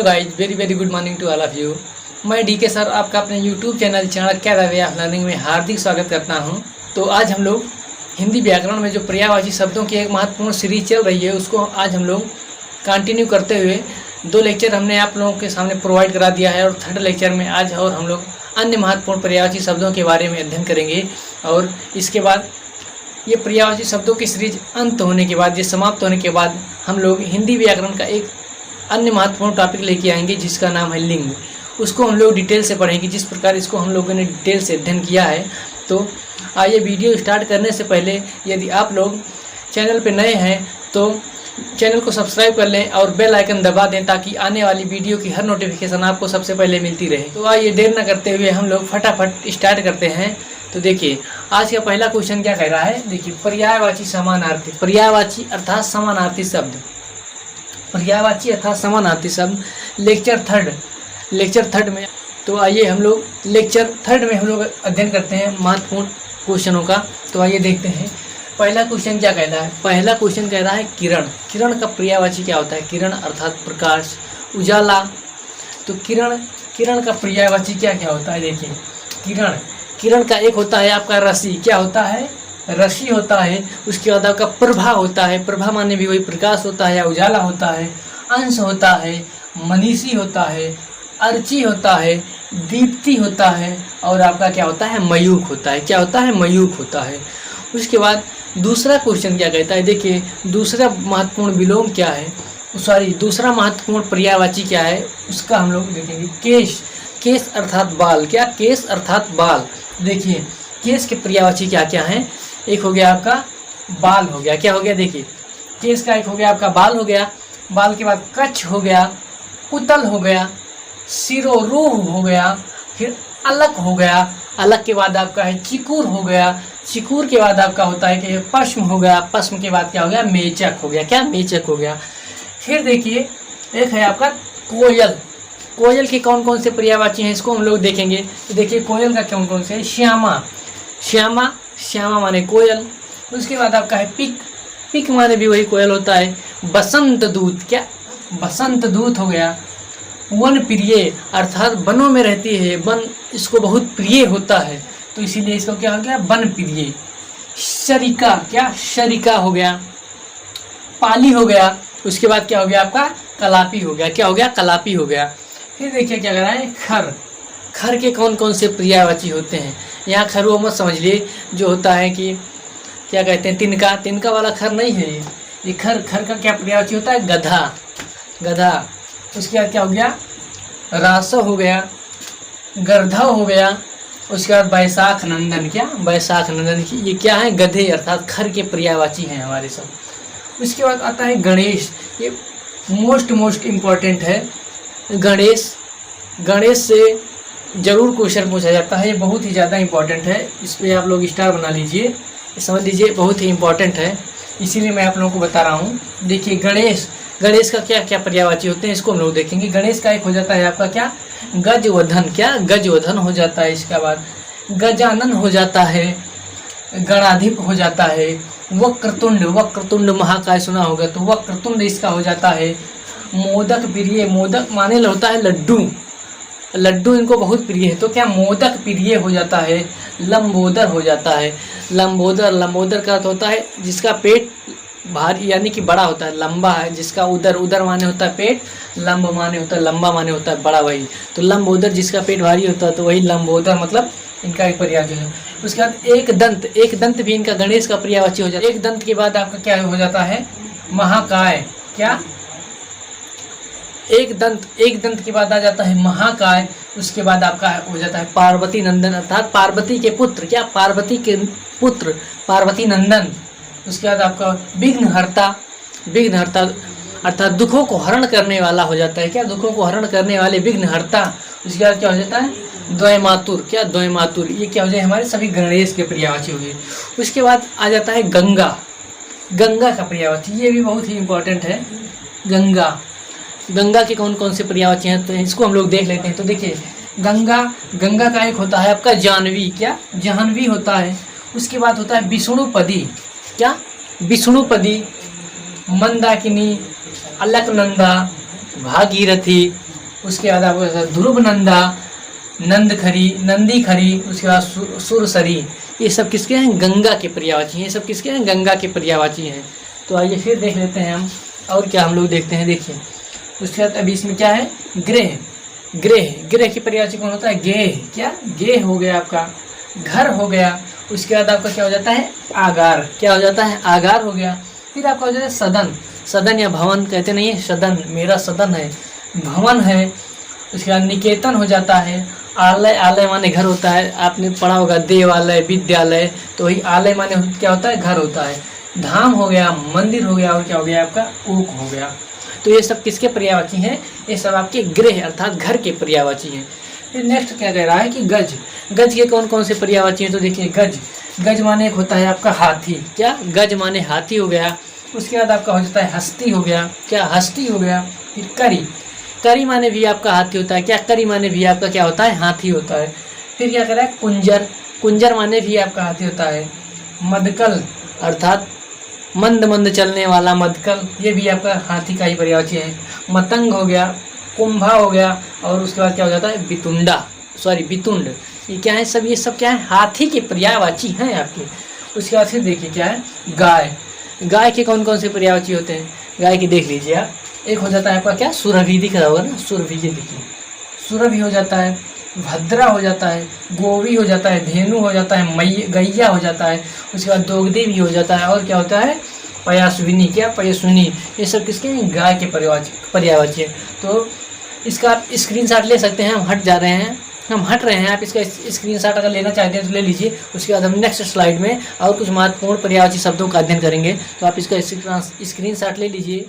Guys, very good morning to all of you. मैं DK sir आपका अपने YouTube channel क्या वे ऑफ लर्निंग में हार्दिक स्वागत करता हूं। तो आज हम लोग हिंदी व्याकरण में जो पर्यायवाची शब्दों की एक महत्वपूर्ण सीरीज चल रही है उसको आज हम लोग कंटिन्यू करते हुए 2 लेक्चर हमने आप लोगों के सामने प्रोवाइड करा दिया है और 3rd लेक्चर में आज और हम लोग अन्य महत्वपूर्ण पर्यायवाची शब्दों के बारे में अध्ययन करेंगे। और इसके बाद ये पर्यायवाची शब्दों की सीरीज अंत होने के बाद, ये समाप्त होने के बाद हम लोग हिंदी व्याकरण का एक अन्य महत्वपूर्ण टॉपिक लेके आएंगे जिसका नाम है लिंग। उसको हम लोग डिटेल से पढ़ेंगे, जिस प्रकार इसको हम लोगों ने डिटेल से अध्ययन किया है। तो आइए वीडियो स्टार्ट करने से पहले यदि आप लोग चैनल पे नए हैं तो चैनल को सब्सक्राइब कर लें और बेल आइकन दबा दें ताकि आने वाली वीडियो की हर नोटिफिकेशन आपको सबसे पहले मिलती रहे। तो आइए देर न करते हुए हम लोग फटाफट स्टार्ट करते हैं। तो देखिए आज का पहला क्वेश्चन क्या कह रहा है। देखिए पर्यायवाची समानार्थी, पर्यायवाची अर्थात समानार्थी शब्द, पर्यायवाची अर्थात समानार्थी शब्द लेक्चर थर्ड में। तो आइए हम लोग लेक्चर 3rd में हम लोग अध्ययन करते हैं महत्वपूर्ण क्वेश्चनों का। तो आइए देखते हैं पहला क्वेश्चन क्या कहता है। पहला क्वेश्चन कह रहा है किरण। किरण का पर्यायवाची क्या होता है। किरण अर्थात प्रकाश, उजाला। तो किरण का पर्यायवाची क्या क्या होता है। देखिए किरण का एक होता है आपका रश्मि। क्या होता है, रश्मि होता है। उसके बाद आपका प्रभा होता है। प्रभा माने भी वही प्रकाश होता है या उजाला होता है। अंश होता है, मनीषी होता है, अर्ची होता है, दीप्ति होता है और आपका क्या होता है, मयूख होता है। क्या होता है, मयूख होता है। उसके बाद दूसरा क्वेश्चन क्या कहता है। देखिए दूसरा महत्वपूर्ण विलोम क्या है, दूसरा महत्वपूर्ण पर्यायवाची क्या है उसका हम लोग देखेंगे। केश अर्थात बाल। क्या, केश अर्थात बाल। देखिए केश के पर्यायवाची क्या क्या हैं। एक हो गया आपका बाल हो गया। क्या हो गया, देखिए केश का एक हो गया आपका बाल हो गया। बाल के बाद कच्छ हो गया, पुतल हो गया, सिरोरूह हो गया, फिर अलक हो गया। अलक के बाद आपका है चिकूर हो गया। चिकूर के बाद आपका होता है कि पश्म हो गया। पश्म के बाद क्या हो गया, मेचक हो गया। क्या, मेचक हो गया। फिर देखिए एक है आपका कोयल। कोयल के कौन कौन से पर्यायवाची हैं इसको हम लोग देखेंगे। तो देखिए कोयल का कौन कौन से है। श्यामा माने कोयल। उसके बाद आपका है पिक माने भी वही कोयल होता है। बसंत दूत। क्या, बसंत दूत हो गया। वन प्रिय अर्थात वनों में रहती है, वन इसको बहुत प्रिय होता है तो इसीलिए इसको क्या हो गया, वन प्रिय। शरिका। क्या, शरिका हो गया। पाली हो गया। उसके बाद क्या हो गया आपका, कलापी हो गया। क्या हो गया, कलापी हो गया। फिर देखिए क्या कर रहा है, खर के कौन कौन से पर्यायवाची होते हैं। यहाँ खर वो मत समझ लिए जो होता है कि क्या कहते हैं, तिनका वाला खर नहीं है ये खर का क्या पर्यायवाची होता है, गधा। उसके बाद क्या हो गया, रासव हो गया, गर्धव हो गया। उसके बाद बैसाख नंदन। क्या, बैसाख नंदन ये क्या है, गधे अर्थात खर के पर्यायवाची हैं हमारे सब। उसके बाद आता है गणेश। ये मोस्ट इम्पॉर्टेंट है। गणेश से जरूर क्वेश्चन पूछा जाता है। ये बहुत ही ज़्यादा इम्पॉर्टेंट है। इस पर आप लोग स्टार बना लीजिए, समझ लीजिए बहुत ही इम्पॉर्टेंट है, इसीलिए मैं आप लोगों को बता रहा हूँ। देखिए गणेश का क्या क्या पर्यायवाची होते हैं इसको हम लोग देखेंगे। गणेश का एक हो जाता है आपका क्या, गजवधन। क्या, गजवधन हो जाता है। इसके बाद गजानन हो जाता है, गणाधिप हो जाता है। वक्रतुंड महाकाय सुना होगा तो वक्रतुंड इसका हो जाता है। मोदक प्रिय, मोदक माने होता है लड्डू इनको बहुत प्रिय है तो क्या, मोदक प्रिय हो जाता है। लंबोदर हो जाता है। लंबोदर का अर्थ होता है जिसका पेट भारी यानी कि बड़ा होता है, लंबा है। जिसका उदर माने होता है पेट, लंब माने होता है लंबा माने होता है बड़ा, वही तो लंबोदर। जिसका पेट भारी होता है तो वही लंबोदर, मतलब इनका एक पर्यायवाची है। उसके बाद एक दंत भी इनका गणेश का पर्यायवाची हो जाता है। एक दंत के बाद आपका क्या हो जाता है, महाकाय। क्या, एक दंत के बाद आ जाता है महाकाय। उसके बाद आपका हो जाता है पार्वती नंदन अर्थात पार्वती के पुत्र। क्या, पार्वती के पुत्र, पार्वती नंदन। उसके बाद आपका विघ्नहर्ता अर्थात दुखों को हरण करने वाला हो जाता है। क्या, दुखों को हरण करने वाले विघ्नहर्ता। उसके बाद क्या हो जाता है, द्वयमातुर। क्या, द्वयमातुर। ये क्या हो जाए, हमारे सभी गणेश के पर्यायवाची हो गए। उसके बाद आ जाता है गंगा का पर्यायवाची। ये भी बहुत ही इम्पोर्टेंट है। गंगा के कौन कौन से पर्यायवाची हैं तो इसको हम लोग देख लेते हैं। तो देखिए गंगा का एक होता है आपका जाह्नवी। क्या, जाह्नवी होता है। उसके बाद होता है विष्णुपदी। क्या, विष्णुपदी, मंदाकिनी, अलकनंदा, भागीरथी, उसके बाद आपको ध्रुव नंदा, नंदखरी, नंदी खरी, उसके बाद सुरसरी, ये सब किसके हैं? गंगा के पर्यायवाची हैं। ये सब किसके हैं? गंगा के पर्यायवाची हैं। तो आइए फिर देख लेते हैं हम और क्या हम लोग देखते हैं। देखिए उसके बाद अभी इसमें क्या है? ग्रह। ग्रह, ग्रह की पर्यायवाची कौन होता है? गेह। क्या? गेह हो गया आपका। घर हो गया। उसके बाद आपका क्या हो जाता है? आगार। क्या हो जाता है? आगार हो गया। फिर आपका हो जाता है सदन। सदन या भवन कहते नहीं है, सदन, मेरा सदन है, भवन है। उसके बाद निकेतन हो जाता है। आलय, आलय माने घर होता है, आपने पढ़ा होगा देवालय, विद्यालय, तो वही आलय माने क्या होता है? घर होता है। धाम हो गया, मंदिर हो गया, और क्या हो गया आपका? ऊक हो गया। तो ये सब किसके पर्यायवाची हैं? ये सब आपके गृह अर्थात घर के पर्यायवाची हैं। फिर नेक्स्ट क्या कह रहा है कि गज। गज के कौन कौन से पर्यायवाची हैं? तो देखिए गज, गज माने एक होता है आपका हाथी। क्या? गज माने हाथी हो गया। उसके बाद आपका हो जाता है हस्ती हो गया। क्या? हस्ती हो गया। फिर करी, करी माने भी आपका हाथी होता है। क्या? करी माने भी आपका क्या होता है? हाथी होता है। फिर क्या कह रहा है? कुंजर, कुंजर माने भी आपका हाथी होता है। मदकल अर्थात मंद मंद चलने वाला मदकल, ये भी आपका हाथी का ही पर्यायवाची है। मतंग हो गया, कुंभा हो गया, और उसके बाद क्या हो जाता है? बितुंडा, सॉरी बितुंड। ये क्या है? सब ये सब क्या है? हाथी के पर्यायवाची हैं आपके। उसके बाद फिर देखिए क्या है? गाय। गाय के कौन कौन से पर्यायवाची होते हैं? गाय की देख लीजिए आप। एक हो जाता है आपका क्या? सुरभि, दिख रहा होगा ना, सुरभि, ये देखिए सुरभि हो जाता है, भद्रा हो जाता है, गोवी हो जाता है, धेनु हो जाता है, गैया हो जाता है। उसके बाद दोगदी भी हो जाता है, और क्या होता है? पयासविनी। क्या? पयसुनी। ये सब किसके हैं? गाय के पर्यायवाची है। तो इसका आप स्क्रीनशॉट ले सकते हैं। हम हट रहे हैं, आप इसका स्क्रीनशॉट अगर लेना चाहते हैं तो ले लीजिए। उसके बाद हम नेक्स्ट स्लाइड में और कुछ महत्वपूर्ण पर्यायवाची शब्दों का अध्ययन करेंगे, तो आप इसका स्क्रीनशॉट ले लीजिए।